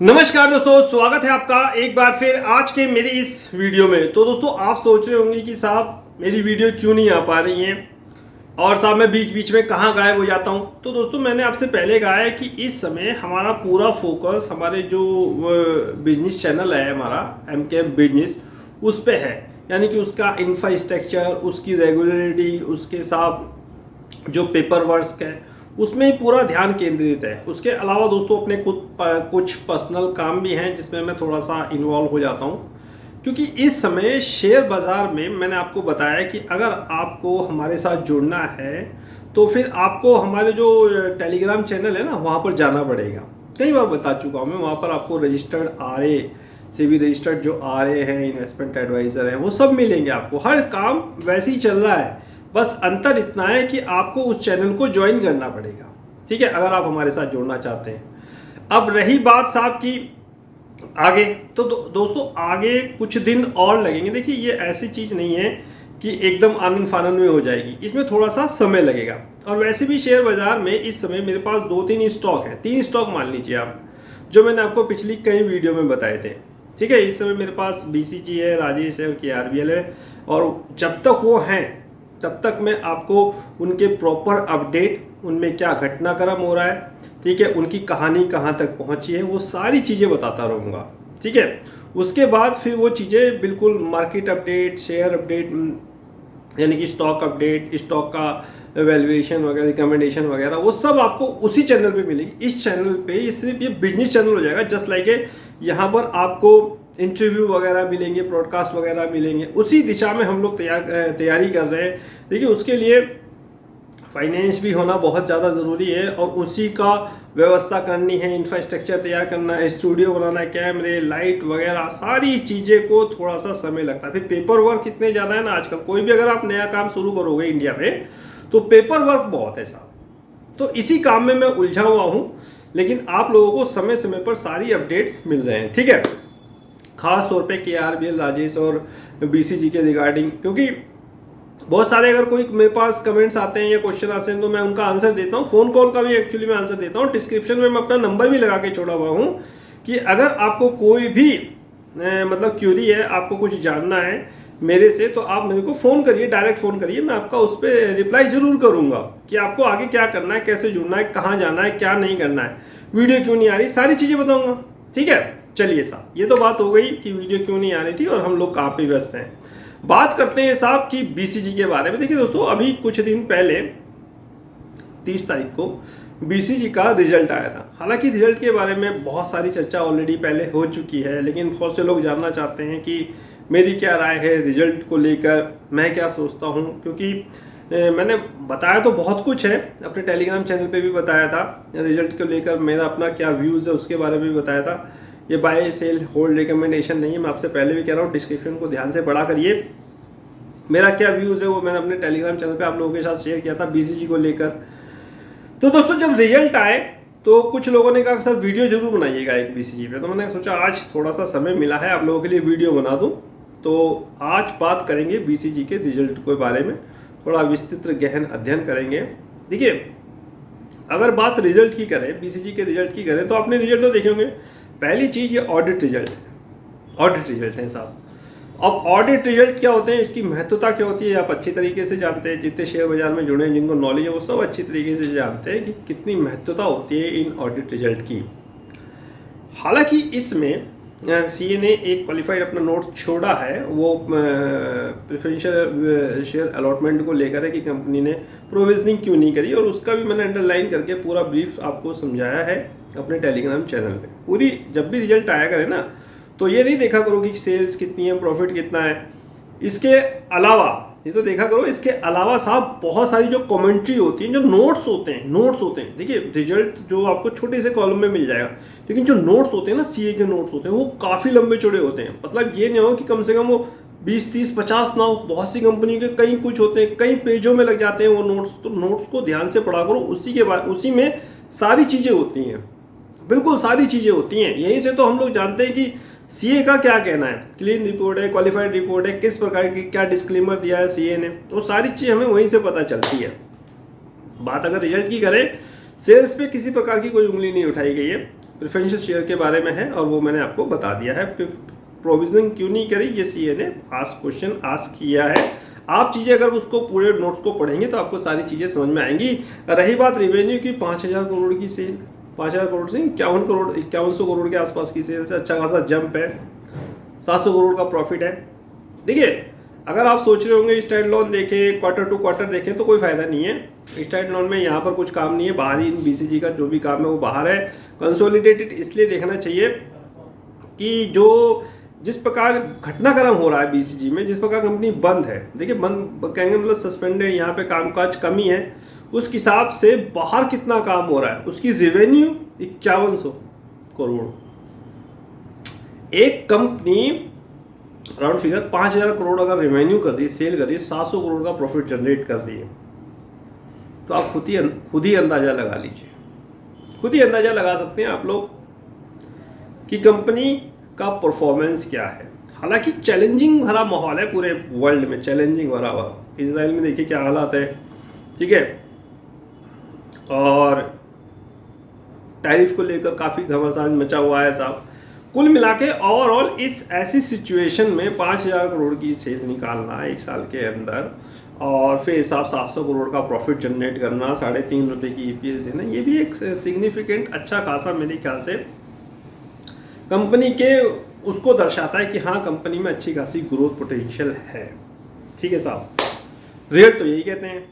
नमस्कार दोस्तों, स्वागत है आपका एक बार फिर आज के मेरी इस वीडियो में। तो दोस्तों आप सोच रहे होंगे कि साहब मेरी वीडियो क्यों नहीं आ पा रही है और साहब मैं बीच बीच में कहाँ गायब हो जाता हूँ। तो दोस्तों मैंने आपसे पहले कहा है कि इस समय हमारा पूरा फोकस हमारे जो बिजनेस चैनल है हमारा MK बिजनेस उस पे है, यानी कि उसका इंफ्रास्ट्रक्चर, उसकी रेगुलरिटी, उसके साथ जो पेपर वर्क है उसमें ही पूरा ध्यान केंद्रित है। उसके अलावा दोस्तों अपने कुछ पर्सनल काम भी हैं जिसमें मैं थोड़ा सा इन्वॉल्व हो जाता हूं, क्योंकि इस समय शेयर बाज़ार में मैंने आपको बताया कि अगर आपको हमारे साथ जुड़ना है तो फिर आपको हमारे जो टेलीग्राम चैनल है ना वहाँ पर जाना पड़ेगा। कई बार बता चुका हूँ मैं, वहाँ पर आपको रजिस्टर्ड RA से भी रजिस्टर्ड जो RA हैं, इन्वेस्टमेंट एडवाइज़र हैं, वो सब मिलेंगे आपको। हर काम वैसे ही चल रहा है, बस अंतर इतना है कि आपको उस चैनल को ज्वाइन करना पड़ेगा, ठीक है, अगर आप हमारे साथ जुड़ना चाहते हैं। अब रही बात साहब की आगे, तो दोस्तों आगे कुछ दिन और लगेंगे। देखिए ये ऐसी चीज़ नहीं है कि एकदम आनन फानन में हो जाएगी, इसमें थोड़ा सा समय लगेगा। और वैसे भी शेयर बाजार में इस समय मेरे पास 2-3 स्टॉक हैं, 3 स्टॉक मान लीजिए आप, जो मैंने आपको पिछली कई वीडियो में बताए थे, ठीक है। इस समय मेरे पास BCG है, राजेश है और KRBL है, और जब तक वो हैं तब तक मैं आपको उनके प्रॉपर अपडेट, उनमें क्या घटनाक्रम हो रहा है, ठीक है, उनकी कहानी कहाँ तक पहुँची है, वो सारी चीज़ें बताता रहूँगा, ठीक है। उसके बाद फिर वो चीज़ें बिल्कुल मार्केट अपडेट, शेयर अपडेट, यानी कि स्टॉक अपडेट, स्टॉक का वैल्यूएशन वगैरह, रिकमेंडेशन वगैरह, वो सब आपको उसी चैनल पे मिलेगी। इस चैनल पे ये सिर्फ ये बिजनेस चैनल हो जाएगा, जस्ट लाइक यहाँ पर आपको इंटरव्यू वगैरह मिलेंगे, ब्रॉडकास्ट वगैरह मिलेंगे। उसी दिशा में हम लोग तैयारी कर रहे हैं। देखिए उसके लिए फाइनेंस भी होना बहुत ज़्यादा ज़रूरी है, और उसी का व्यवस्था करनी है, इंफ्रास्ट्रक्चर तैयार करना है, स्टूडियो बनाना है, कैमरे, लाइट वगैरह सारी चीज़ें को थोड़ा सा समय लगता है। फिर पेपर वर्क इतने ज़्यादा है ना आजकल, कोई भी अगर आप नया काम शुरू करोगे इंडिया में तो पेपर वर्क बहुत है साहब। तो इसी काम में मैं उलझा हुआ हूँ, लेकिन आप लोगों को समय समय पर सारी अपडेट्स मिल रहे हैं, ठीक है। खास तौर पे KRBL, राजेश और BCG के रिगार्डिंग, क्योंकि बहुत सारे अगर कोई मेरे पास कमेंट्स आते हैं या क्वेश्चन आते हैं तो मैं उनका आंसर देता हूँ। फ़ोन कॉल का भी एक्चुअली मैं आंसर देता हूँ। डिस्क्रिप्शन में मैं अपना नंबर भी लगा के छोड़ा हुआ हूँ कि अगर आपको कोई भी मतलब क्यूरी है, आपको कुछ जानना है मेरे से, तो आप मेरे को फ़ोन करिए, डायरेक्ट फ़ोन करिए, मैं आपका उस पर रिप्लाई ज़रूर करूँगा कि आपको आगे क्या करना है, कैसे जुड़ना है, कहाँ जाना है, क्या नहीं करना है, वीडियो क्यों नहीं आ रही, सारी चीज़ें बताऊँगा, ठीक है। चलिए साहब, ये तो बात हो गई कि वीडियो क्यों नहीं आ रही थी और हम लोग कहाँ पे व्यस्त हैं। बात करते हैं साहब कि BCG के बारे में। देखिए दोस्तों, अभी कुछ दिन पहले 30 तारीख को BCG का रिजल्ट आया था। हालांकि रिजल्ट के बारे में बहुत सारी चर्चा ऑलरेडी पहले हो चुकी है, लेकिन बहुत से लोग जानना चाहते हैं कि मेरी क्या राय है रिजल्ट को लेकर, मैं क्या सोचता हूँ। क्योंकि मैंने बताया तो बहुत कुछ है, अपने टेलीग्राम चैनल पे भी बताया था रिजल्ट को लेकर, मेरा अपना क्या व्यूज़ है उसके बारे में भी बताया था। ये बाय सेल होल्ड रिकमेंडेशन नहीं है, मैं आपसे पहले भी कह रहा हूँ, डिस्क्रिप्शन को ध्यान से पढ़ा करिए। मेरा क्या व्यूज़ है वो मैंने अपने टेलीग्राम चैनल पे आप लोगों के साथ शेयर किया था BCG को लेकर। तो दोस्तों जब रिजल्ट आए तो कुछ लोगों ने कहा सर वीडियो जरूर बनाइएगा एक BCG पे, तो मैंने सोचा आज थोड़ा सा समय मिला है आप लोगों के लिए वीडियो बना दूँ। तो आज बात करेंगे BCG के रिजल्ट के बारे में, थोड़ा विस्तृत गहन अध्ययन करेंगे। देखिए अगर बात रिजल्ट की करें, BCG के रिजल्ट की करें, तो आपने रिजल्ट तो देखे होंगे। पहली चीज़ ये ऑडिट रिजल्ट है, ऑडिट रिजल्ट है साहब। अब ऑडिट रिजल्ट क्या होते हैं, इसकी महत्वता क्या होती है, आप अच्छी तरीके से जानते हैं, जितने शेयर बाजार में जुड़े हैं, जिनको नॉलेज है वो सब अच्छी तरीके से जानते हैं कि कितनी महत्वता होती है इन ऑडिट रिजल्ट की। हालांकि इसमें CA ने एक क्वालिफाइड अपना नोट छोड़ा है, वो प्रेफरेंशियल शेयर अलॉटमेंट को लेकर है कि कंपनी ने प्रोविजनिंग क्यों नहीं करी, और उसका भी मैंने अंडरलाइन करके पूरा ब्रीफ आपको समझाया है अपने टेलीग्राम चैनल पे। पूरी जब भी रिजल्ट आया करे ना तो ये नहीं देखा करो कि सेल्स कितनी है, प्रॉफिट कितना है, इसके अलावा ये तो देखा करो, इसके अलावा साहब बहुत सारी जो कमेंट्री होती है, जो नोट्स होते हैं। देखिए रिजल्ट जो आपको छोटे से कॉलम में मिल जाएगा, लेकिन जो नोट्स होते हैं ना, CA के नोट्स होते हैं, वो काफ़ी लंबे चौड़े होते हैं। मतलब ये नहीं हो कि कम से कम वो 20, 30, 50 ना हो, बहुत सी कंपनी के कई कुछ होते हैं, कई पेजों में लग जाते हैं वो नोट्स। तो नोट्स को ध्यान से पढ़ा करो, उसी के बाद उसी में सारी चीज़ें होती हैं, बिल्कुल सारी चीज़ें होती हैं। यहीं से तो हम लोग जानते हैं कि CA का क्या कहना है, क्लीन रिपोर्ट है, क्वालिफाइड रिपोर्ट है, किस प्रकार की क्या डिस्क्लेमर दिया है CA ने, वो सारी चीज़ हमें वहीं से पता चलती है। बात अगर रिजल्ट की करें, सेल्स पे किसी प्रकार की कोई उंगली नहीं उठाई गई है, प्रेफरेंशियल शेयर के बारे में है और वो मैंने आपको बता दिया है कि प्रोविजन क्यों नहीं करी, ये सीए ने क्वेश्चन आस्क किया है। आप चीज़ें अगर उसको पूरे नोट्स को पढ़ेंगे तो आपको सारी चीज़ें समझ में आएंगी। रही बात रेवेन्यू की, 5,000 करोड़ की सेल, 5,000 करोड़ से 51 करोड़ के आसपास की सेल से अच्छा खासा जंप है, 700 करोड़ का प्रॉफिट है। देखिए, अगर आप सोच रहे होंगे स्टैंड लोन देखें, क्वार्टर टू क्वार्टर देखें, तो कोई फायदा नहीं है। स्टैंड लोन में यहाँ पर कुछ काम नहीं है, बाहर ही बीसीजी का जो भी काम है वो बाहर है। कंसोलिडेटेड इसलिए देखना चाहिए कि जो जिस प्रकार घटनाक्रम हो रहा है बीसीजी में, जिस प्रकार कंपनी बंद है, देखिए बंद कहेंगे मतलब सस्पेंडेड, यहाँ पे कामकाज कमी है, उस हिसाब से बाहर कितना काम हो रहा है, उसकी रेवेन्यू 5100 करोड़। एक कंपनी राउंड फिगर 5,000 करोड़ अगर रेवेन्यू कर रही है, सेल कर रही है, 700 करोड़ का प्रॉफिट जनरेट कर रही है, तो आप खुद ही अंदाजा लगा लीजिए, खुद ही अंदाजा लगा सकते हैं आप लोग कि कंपनी का परफॉर्मेंस क्या है। हालांकि चैलेंजिंग भरा माहौल है पूरे वर्ल्ड में, चैलेंजिंग भरा हुआ। इजराइल में देखिए क्या हालात है, ठीक है, और टैरिफ को लेकर काफ़ी घमासान मचा हुआ है साहब। कुल मिला के ओवरऑल इस ऐसी सिचुएशन में 5,000 करोड़ की सेल निकालना एक साल के अंदर और फिर साहब 700 करोड़ का प्रॉफिट जनरेट करना, 3.5 रुपये की ईपीएस देना, ये भी एक सिग्निफिकेंट अच्छा खासा मेरे ख्याल से कंपनी के उसको दर्शाता है कि हाँ कंपनी में अच्छी खासी ग्रोथ पोटेंशियल है। ठीक है साहब, रिजल्ट तो यही कहते हैं।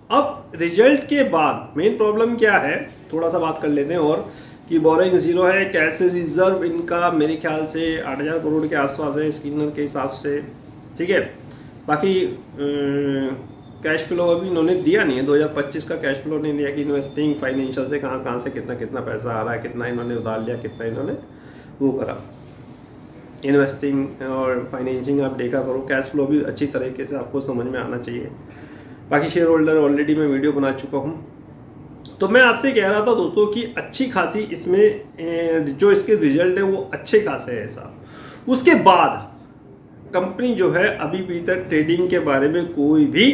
अब रिजल्ट के बाद मेन प्रॉब्लम क्या है, थोड़ा सा बात कर लेते हैं और कि बोरिंग जीरो है, कैश रिजर्व इनका मेरे ख्याल से 8,000 करोड़ के आसपास है स्किनर के हिसाब से, ठीक है। बाकी कैश फ्लो अभी इन्होंने दिया नहीं है, 2025 का कैश फ्लो नहीं दिया कि इन्वेस्टिंग फाइनेंशियल से कहाँ कहाँ से कितना कितना पैसा आ रहा है, कितना इन्होंने उधार लिया, कितना इन्होंने वो करा। इन्वेस्टिंग और फाइनेंसिंग आप देखा करो, कैश फ्लो भी अच्छी तरीके से आपको समझ में आना चाहिए। बाकी शेयर होल्डर ऑलरेडी मैं वीडियो बना चुका हूँ। तो मैं आपसे कह रहा था दोस्तों कि अच्छी खासी इसमें जो इसके रिजल्ट है वो अच्छे खासे है साहब। उसके बाद कंपनी जो है अभी तक ट्रेडिंग के बारे में कोई भी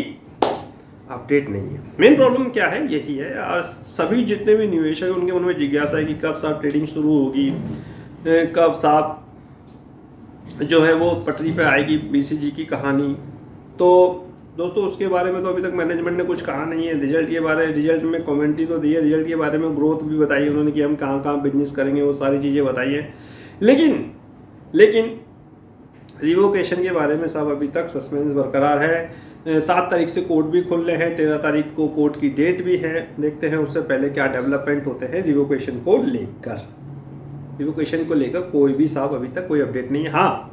अपडेट नहीं है। मेन प्रॉब्लम क्या है, यही है यार, सभी जितने भी निवेशक हैं उनके मन में जिज्ञासा है कि कब साहब ट्रेडिंग शुरू होगी, कब साहब जो है वो पटरी पे आएगी बीसीजी की कहानी। तो दोस्तों उसके बारे में तो अभी तक मैनेजमेंट ने कुछ कहा नहीं है। रिजल्ट में कमेंट्री तो दी है, रिजल्ट के बारे में ग्रोथ भी बताई है उन्होंने कि हम कहाँ कहाँ बिजनेस करेंगे, वो सारी चीज़ें बताई है। लेकिन रिवोकेशन के बारे में साहब अभी तक सस्पेंस बरकरार है। 7 तारीख से कोर्ट भी खुल रहे हैं, 13 तारीख को कोर्ट की डेट भी है। देखते हैं उससे पहले क्या डेवलपमेंट होते हैं रिवोकेशन को लेकर। रिवोकेशन को लेकर कोई भी साहब अभी तक कोई अपडेट नहीं है। हाँ,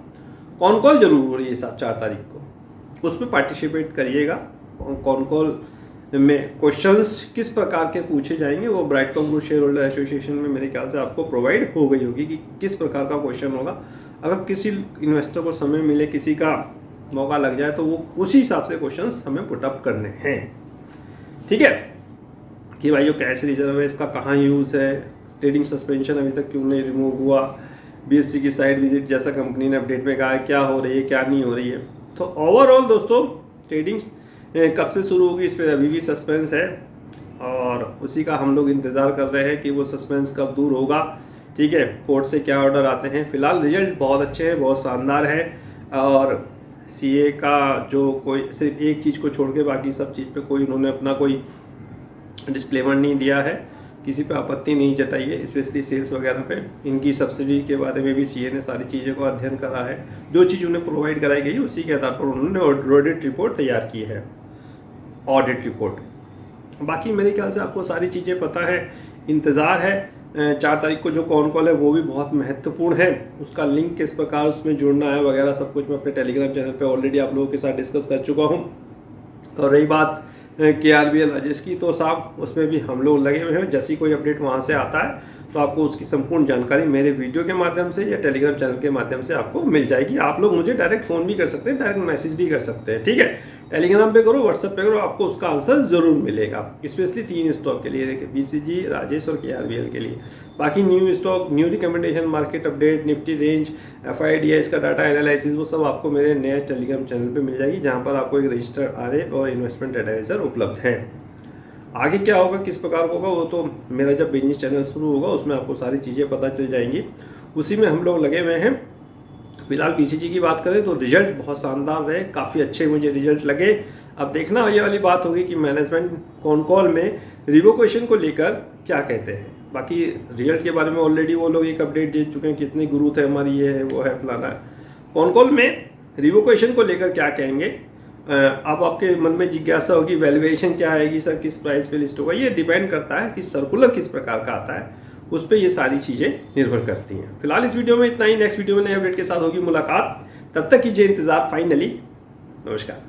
कॉन कॉल जरूर हो रही है साहब 4 तारीख को, उसमें पार्टिसिपेट करिएगा। कॉन कॉल में क्वेश्चंस किस प्रकार के पूछे जाएंगे वो Brightcom group share holder association में मेरे ख्याल से आपको प्रोवाइड हो गई होगी कि किस प्रकार का क्वेश्चन होगा। अगर किसी इन्वेस्टर को समय मिले, किसी का मौका लग जाए, तो वो उसी हिसाब से क्वेश्चंस हमें पुटअप करने हैं। ठीक है, कि भाई जो कैश रिजर्व है इसका कहाँ यूज़ है, ट्रेडिंग सस्पेंशन अभी तक क्यों नहीं रिमूव हुआ, बीएससी की साइट विजिट जैसा कंपनी ने अपडेट में कहा है, क्या हो रही है क्या नहीं हो रही है। तो ओवरऑल दोस्तों ट्रेडिंग कब से शुरू होगी इस पर अभी भी सस्पेंस है और उसी का हम लोग इंतज़ार कर रहे हैं कि वो सस्पेंस कब दूर होगा। ठीक है, कोर्ट से क्या ऑर्डर आते हैं। फिलहाल रिजल्ट बहुत अच्छे हैं, बहुत शानदार है और सीए का जो कोई सिर्फ एक चीज़ को छोड़ के बाकी सब चीज़ पे कोई उन्होंने अपना कोई डिस्क्लेमर नहीं दिया है, किसी पे आपत्ति नहीं जताई है, स्पेशली सेल्स वगैरह पे। इनकी सब्सिडी के बारे में भी सीए ने सारी चीज़ों को अध्ययन करा है, जो चीज़ उन्हें प्रोवाइड कराई गई उसी के आधार पर उन्होंने ऑडिट रिपोर्ट तैयार की है, ऑडिट रिपोर्ट। बाकी मेरे ख्याल से आपको सारी चीज़ें पता है, इंतज़ार है। 4 तारीख को जो कॉन कॉल है वो भी बहुत महत्वपूर्ण है, उसका लिंक किस प्रकार उसमें जुड़ना है वगैरह सब कुछ मैं अपने टेलीग्राम चैनल पे ऑलरेडी आप लोगों के साथ डिस्कस कर चुका हूँ। और रही बात KRBL राजेश की, तो साहब उसमें भी हम लोग लगे हुए हैं। जैसी कोई अपडेट वहाँ से आता है तो आपको उसकी संपूर्ण जानकारी मेरे वीडियो के माध्यम से या टेलीग्राम चैनल के माध्यम से आपको मिल जाएगी। आप लोग मुझे डायरेक्ट फ़ोन भी कर सकते हैं, डायरेक्ट मैसेज भी कर सकते हैं। ठीक है, टेलीग्राम पे करो, व्हाट्सएप पे करो, आपको उसका आंसर ज़रूर मिलेगा। स्पेशली 3 स्टॉक के लिए, BCG, राजेश और KRBL के लिए। बाकी new stock, new recommendation, market update, Nifty range, FIDS का डाटा एनालिसिस, वो सब आपको मेरे नए टेलीग्राम चैनल पे मिल जाएगी, जहाँ पर आपको एक रजिस्टर्ड RA और इन्वेस्टमेंट एडवाइज़र उपलब्ध है। आगे क्या होगा, किस प्रकार होगा, वो तो मेरा जब बिजनेस चैनल शुरू होगा उसमें आपको सारी चीज़ें पता चल जाएंगी। उसी में हम लोग लगे हुए हैं। फिलहाल पीसीजी की बात करें तो रिजल्ट बहुत शानदार रहे, काफ़ी अच्छे मुझे रिजल्ट लगे। अब देखना ये वाली बात होगी कि मैनेजमेंट कॉन कॉल में रिवोकेशन को लेकर क्या कहते हैं। बाकी रिजल्ट के बारे में ऑलरेडी वो लोग एक अपडेट दे चुके हैं, कितनी ग्रोथ है हमारी, ये है वो है फलाना है। कॉन कॉल में रिवोकेशन को लेकर क्या कहेंगे। अब आपके मन में जिज्ञासा होगी वैल्यूएशन क्या आएगी सर, किस प्राइस पे लिस्ट होगा। ये डिपेंड करता है कि सर्कुलर किस प्रकार का आता है, उस पर ये सारी चीज़ें निर्भर करती हैं। फिलहाल इस वीडियो में इतना ही। नेक्स्ट वीडियो में नए अपडेट के साथ होगी मुलाकात, तब तक कीजिए इंतज़ार। फाइनली नमस्कार।